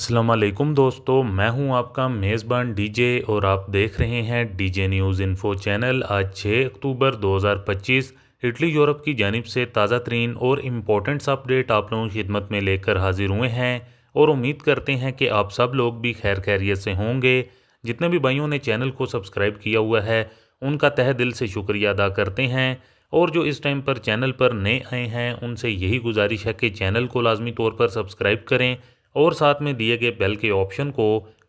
अस्सलाम वालेकुम दोस्तों, मैं हूं आपका मेज़बान डीजे और आप देख रहे हैं डीजे न्यूज़ इन्फो चैनल। आज 6 अक्टूबर 2025 इटली यूरोप की जानिब से ताज़ा तरीन और इम्पोर्टेंट्स अपडेट आप लोगों की खिदमत में लेकर हाजिर हुए हैं और उम्मीद करते हैं कि आप सब लोग भी खैर खैरियत से होंगे। जितने भी भाइयों ने चैनल को सब्सक्राइब किया हुआ है उनका तहे दिल से शुक्रिया अदा करते हैं, और जो इस टाइम पर चैनल पर नए आए हैं उनसे यही गुजारिश है कि चैनल को लाजमी तौर पर सब्सक्राइब करें और साथ में दिए गए बेल के ऑप्शन को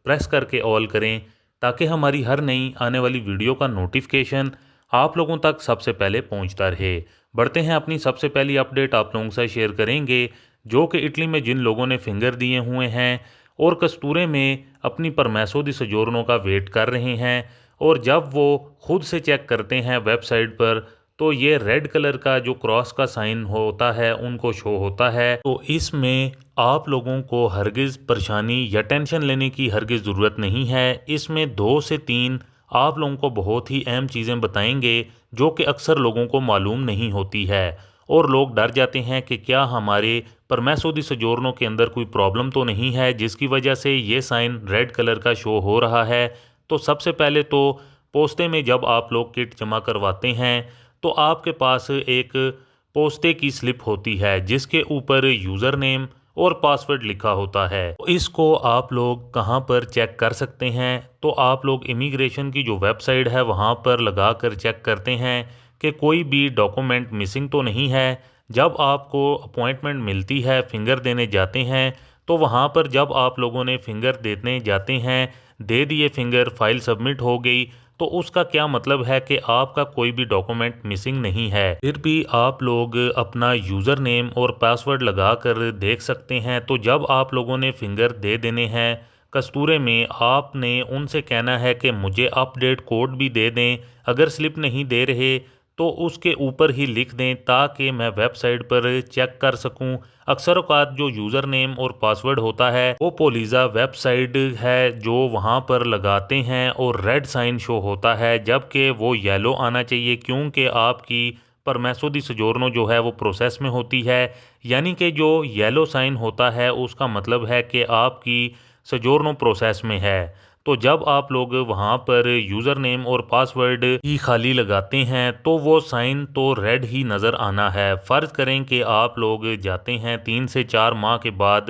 प्रेस करके ऑल करें, ताकि हमारी हर नई आने वाली वीडियो का नोटिफिकेशन आप लोगों तक सबसे पहले पहुंचता रहे। बढ़ते हैं, अपनी सबसे पहली अपडेट आप लोगों से शेयर करेंगे, जो कि इटली में जिन लोगों ने फिंगर दिए हुए हैं और कस्तूरे में अपनी परमैसो दी सजोरनों का वेट कर रहे हैं, और जब वो खुद से चेक करते हैं वेबसाइट पर तो ये रेड कलर का जो क्रॉस का साइन होता है उनको शो होता है। तो इसमें आप लोगों को हरगिज़ परेशानी या टेंशन लेने की हरगिज़ ज़रूरत नहीं है। इसमें 2 से 3 आप लोगों को बहुत ही अहम चीज़ें बताएंगे जो कि अक्सर लोगों को मालूम नहीं होती है, और लोग डर जाते हैं कि क्या हमारे परमैसो दी सजोरनों के अंदर कोई प्रॉब्लम तो नहीं है जिसकी वजह से ये साइन रेड कलर का शो हो रहा है। तो सबसे पहले तो पोस्ते में जब आप लोग किट जमा करवाते हैं तो आपके पास एक पोस्ते की स्लिप होती है जिसके ऊपर यूज़र नेम और पासवर्ड लिखा होता है। इसको आप लोग कहाँ पर चेक कर सकते हैं? तो आप लोग इमिग्रेशन की जो वेबसाइट है वहाँ पर लगा कर चेक करते हैं कि कोई भी डॉक्यूमेंट मिसिंग तो नहीं है। जब आपको अपॉइंटमेंट मिलती है, फिंगर देने जाते हैं, तो वहाँ पर जब आप लोगों ने फिंगर देने जाते हैं, दे दिए फिंगर, फाइल सबमिट हो गई, तो उसका क्या मतलब है कि आपका कोई भी डॉक्यूमेंट मिसिंग नहीं है। फिर भी आप लोग अपना यूज़र नेम और पासवर्ड लगा कर देख सकते हैं। तो जब आप लोगों ने फिंगर दे देने हैं कस्तूरे में, आपने उनसे कहना है कि मुझे अपडेट कोड भी दे दें। अगर स्लिप नहीं दे रहे तो उसके ऊपर ही लिख दें ताकि मैं वेबसाइट पर चेक कर सकूं। अक्सर औकात जो यूज़र नेम और पासवर्ड होता है वो पोलीज़ा वेबसाइट है जो वहां पर लगाते हैं और रेड साइन शो होता है, जबकि वो येलो आना चाहिए, क्योंकि आपकी परमैसो दी सजोरनो जो है वो प्रोसेस में होती है। यानी कि जो येलो साइन होता है उसका मतलब है कि आपकी सजोरनो प्रोसेस में है। तो जब आप लोग वहाँ पर यूज़र नेम और पासवर्ड ही खाली लगाते हैं तो वो साइन तो रेड ही नज़र आना है। फ़र्ज़ करें कि आप लोग जाते हैं 3 से 4 माह के बाद,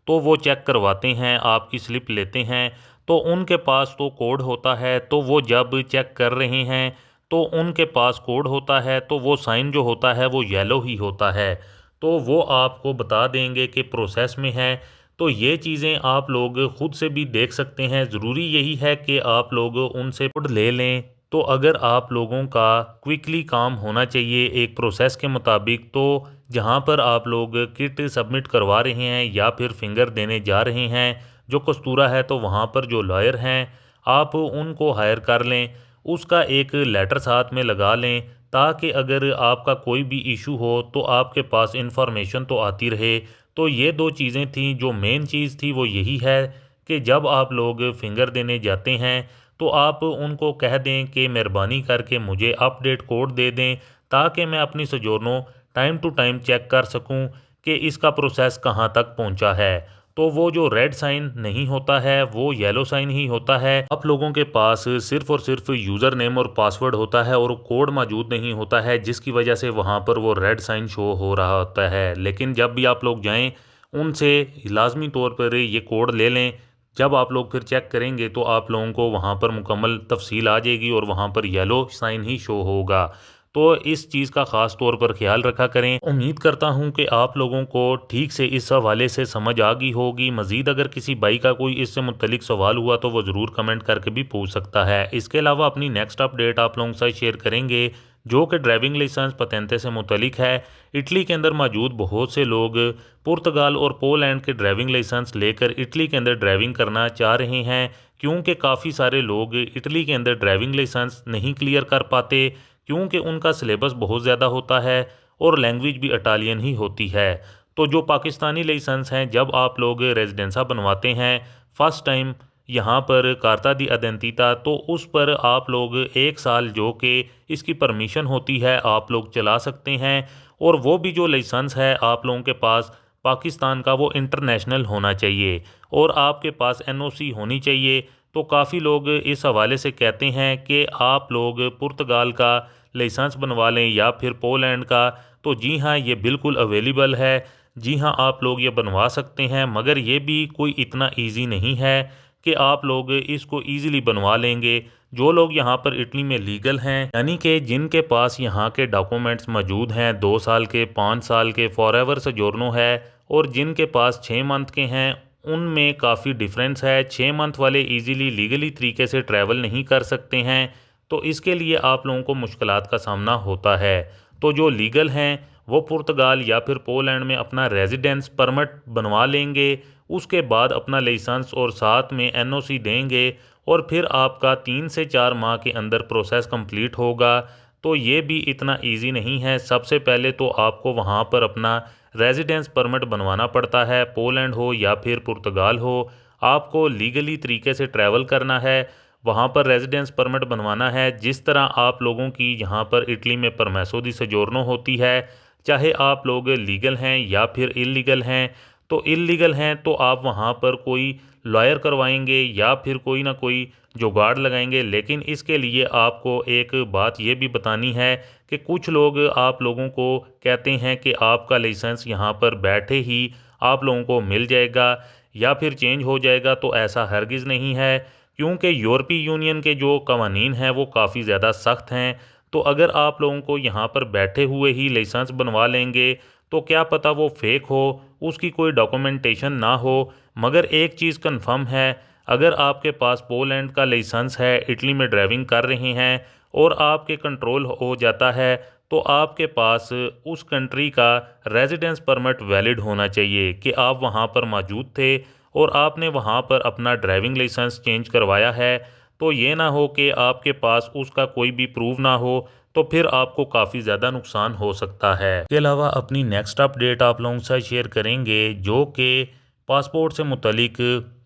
तो वो चेक करवाते हैं, आपकी स्लिप लेते हैं, तो उनके पास तो कोड होता है। तो वो जब चेक कर रहे हैं तो उनके पास कोड होता है, तो वो साइन जो होता है वो येलो ही होता है। तो वो आपको बता देंगे कि प्रोसेस में है। तो ये चीज़ें आप लोग खुद से भी देख सकते हैं। ज़रूरी यही है कि आप लोग उनसे कोड ले लें। तो अगर आप लोगों का क्विकली काम होना चाहिए एक प्रोसेस के मुताबिक, तो जहाँ पर आप लोग किट सबमिट करवा रहे हैं या फिर फिंगर देने जा रहे हैं जो कस्तूरा है, तो वहाँ पर जो लॉयर हैं आप उनको हायर कर लें, उसका एक लेटर साथ में लगा लें, ताकि अगर आपका कोई भी इशू हो तो आपके पास इंफॉर्मेशन तो आती रहे। तो ये 2 चीज़ें थी, जो मेन चीज़ थी वो यही है कि जब आप लोग फिंगर देने जाते हैं तो आप उनको कह दें कि मेहरबानी करके मुझे अपडेट कोड दे दें, ताकि मैं अपनी सजोरनो टाइम टू टाइम चेक कर सकूं कि इसका प्रोसेस कहां तक पहुंचा है। तो वो जो रेड साइन नहीं होता है वो येलो साइन ही होता है। आप लोगों के पास सिर्फ और सिर्फ यूज़र नेम और पासवर्ड होता है और कोड मौजूद नहीं होता है, जिसकी वजह से वहाँ पर वो रेड साइन शो हो रहा होता है। लेकिन जब भी आप लोग जाएं उनसे लाजमी तौर पर ये कोड ले लें। जब आप लोग फिर चेक करेंगे तो आप लोगों को वहाँ पर मुकम्मल तफसील आ जाएगी और वहाँ पर येलो साइन ही शो होगा। तो इस चीज़ का ख़ास तौर पर ख्याल रखा करें। उम्मीद करता हूँ कि आप लोगों को ठीक से इस हवाले से समझ आ गई होगी। मज़ीद अगर किसी भाई का कोई इससे मुतलिक सवाल हुआ तो वो ज़रूर कमेंट करके भी पूछ सकता है। इसके अलावा अपनी नेक्स्ट अपडेट आप लोगों के साथ शेयर करेंगे जो कि ड्राइविंग लाइसेंस पतेंते से मुतलिक है। इटली के अंदर मौजूद बहुत से लोग पुर्तगाल और पोलैंड के ड्राइविंग लाइसेंस लेकर इटली के अंदर ड्राइविंग करना चाह रहे हैं, क्योंकि काफ़ी सारे लोग इटली के अंदर ड्राइविंग लाइसेंस नहीं क्लियर कर पाते, क्योंकि उनका सिलेबस बहुत ज़्यादा होता है और लैंग्वेज भी इटालियन ही होती है। तो जो पाकिस्तानी लाइसेंस हैं, जब आप लोग रेजिडेंसा बनवाते हैं फ़र्स्ट टाइम यहाँ पर कार्ता दी अदेंतीता, तो उस पर आप लोग 1 साल जो कि इसकी परमिशन होती है आप लोग चला सकते हैं। और वो भी जो लाइसेंस है आप लोगों के पास पाकिस्तान का वो इंटरनेशनल होना चाहिए। और आपके पास एनओसी होनी चाहिए। तो काफ़ी लोग इस हवाले से कहते हैं कि आप लोग पुर्तगाल का लाइसेंस बनवा लें या फिर पोलैंड का। तो जी हाँ, ये बिल्कुल अवेलेबल है। जी हाँ, आप लोग ये बनवा सकते हैं, मगर ये भी कोई इतना ईजी नहीं है कि आप लोग इसको ईज़िली बनवा लेंगे। जो लोग यहाँ पर इटली में लीगल हैं, यानी कि जिनके पास यहाँ के डॉक्यूमेंट्स मौजूद हैं, 2 साल के, 5 साल के, फॉरएवर सोजोर्नो है, और जिनके पास 6 मंथ के हैं, उनमें काफ़ी डिफरेंस है। 6 मंथ वाले इजीली लीगली तरीके से ट्रैवल नहीं कर सकते हैं, तो इसके लिए आप लोगों को मुश्किलात का सामना होता है। तो जो लीगल हैं वो पुर्तगाल या फिर पोलैंड में अपना रेजिडेंस परमिट बनवा लेंगे, उसके बाद अपना लाइसेंस और साथ में एनओसी देंगे, और फिर आपका 3 से 4 माह के अंदर प्रोसेस कंप्लीट होगा। तो ये भी इतना इजी नहीं है। सबसे पहले तो आपको वहाँ पर अपना रेजिडेंस परमिट बनवाना पड़ता है, पोलैंड हो या फिर पुर्तगाल हो। आपको लीगली तरीके से ट्रैवल करना है, वहाँ पर रेजिडेंस परमिट बनवाना है। जिस तरह आप लोगों की यहाँ पर इटली में परमेसो दी सोजोर्नो होती है, चाहे आप लोग लीगल हैं या फिर इल्लीगल हैं। तो इल्लीगल हैं तो आप वहाँ पर कोई लॉयर करवाएंगे या फिर कोई ना कोई जुगाड़ लगाएंगे। लेकिन इसके लिए आपको एक बात ये भी बतानी है कि कुछ लोग आप लोगों को कहते हैं कि आपका लाइसेंस यहाँ पर बैठे ही आप लोगों को मिल जाएगा या फिर चेंज हो जाएगा। तो ऐसा हरगिज़ नहीं है, क्योंकि यूरोपीय यूनियन के जो कवानीन हैं वो काफ़ी ज़्यादा सख्त हैं। तो अगर आप लोगों को यहाँ पर बैठे हुए ही लाइसेंस बनवा लेंगे तो क्या पता वो फेक हो, उसकी कोई डॉक्यूमेंटेशन ना हो। मगर एक चीज़ कंफर्म है, अगर आपके पास पोलैंड का लाइसेंस है, इटली में ड्राइविंग कर रहे हैं और आपके कंट्रोल हो जाता है, तो आपके पास उस कंट्री का रेजिडेंस परमिट वैलिड होना चाहिए कि आप वहाँ पर मौजूद थे और आपने वहाँ पर अपना ड्राइविंग लाइसेंस चेंज करवाया है। तो ये ना हो कि आपके पास उसका कोई भी प्रूफ ना हो, तो फिर आपको काफ़ी ज़्यादा नुकसान हो सकता है। इसके अलावा अपनी नेक्स्ट अपडेट आप लोगों के साथ शेयर करेंगे, जो कि पासपोर्ट से मुतलिक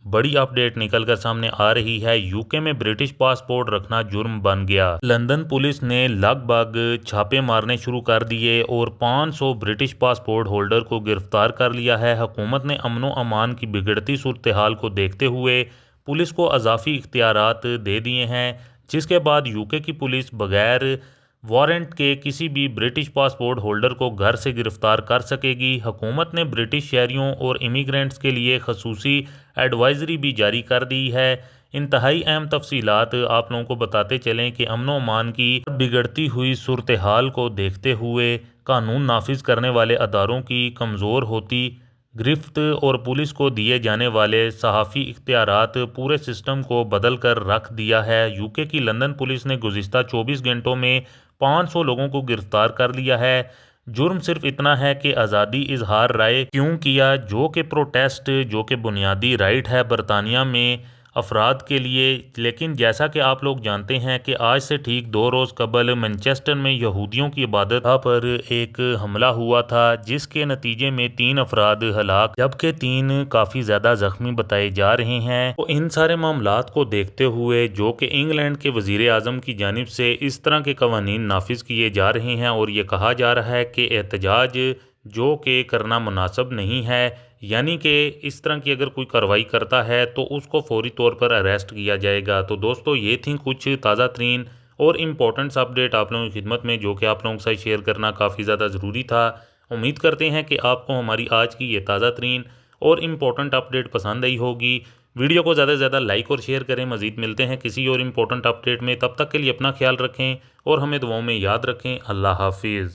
बड़ी अपडेट निकल कर सामने आ रही है। यूके में ब्रिटिश पासपोर्ट रखना जुर्म बन गया। लंदन पुलिस ने लगभग छापे मारने शुरू कर दिए और 500 ब्रिटिश पासपोर्ट होल्डर को गिरफ्तार कर लिया है। हुकूमत ने अमनो अमान की बिगड़ती सूरत हाल को देखते हुए पुलिस को अजाफी इख्तियारात दे दिए हैं, जिसके बाद यूके की पुलिस बगैर वारंट के किसी भी ब्रिटिश पासपोर्ट होल्डर को घर से गिरफ्तार कर सकेगी। हुकूमत ने ब्रिटिश शहरियों और इमिग्रेंट्स के लिए खसूसी एडवाइजरी भी जारी कर दी है। इंतहाई अहम तफसीलात आप लोगों को बताते चलें कि अमनो अमान की बिगड़ती हुई सूरत हाल को देखते हुए कानून नाफिज करने वाले अदारों की कमज़ोर होती गिरफ्त और पुलिस को दिए जाने वाले सहाफ़ी इख्तियारात पूरे सिस्टम को बदल कर रख दिया है। यूके की लंदन पुलिस ने गुज़िश्ता 24 घंटों में 500 लोगों को गिरफ्तार कर लिया है। जुर्म सिर्फ इतना है कि आज़ादी इजहार राय क्यों किया, जो कि प्रोटेस्ट जो कि बुनियादी राइट है बरतानिया में अफराद के लिए। लेकिन जैसा कि आप लोग जानते हैं कि आज से ठीक 2 रोज़ कबल मैनचेस्टर में यहूदियों की इबादत गाह पर एक हमला हुआ था, जिसके नतीजे में 3 अफराद हलाक जबकि 3 काफ़ी ज़्यादा ज़ख्मी बताए जा रहे हैं। तो इन सारे मामलात को देखते हुए जो कि इंग्लैंड के वज़ीर आज़म की जानिब से इस तरह के कवानीन नाफिज किए जा रहे हैं और ये कहा जा रहा है कि एहतजाज जो कि करना मुनासिब नहीं है, यानी कि इस तरह की अगर कोई कार्रवाई करता है तो उसको फौरी तौर पर अरेस्ट किया जाएगा। तो दोस्तों, ये थी कुछ ताज़ा तरीन और इम्पोर्टेंट्स अपडेट आप लोगों की खिदमत में, जो कि आप लोगों के साथ शेयर करना काफ़ी ज़्यादा ज़रूरी था। उम्मीद करते हैं कि आपको हमारी आज की ये ताज़ा तरीन और इम्पोर्टेंट अपडेट पसंद आई होगी। वीडियो को ज़्यादा से ज़्यादा लाइक और शेयर करें। मज़ीद मिलते हैं किसी और इम्पोर्टेंट अपडेट में, तब तक के लिए अपना ख्याल रखें और हमें दुआओं में याद रखें। अल्लाह हाफिज़।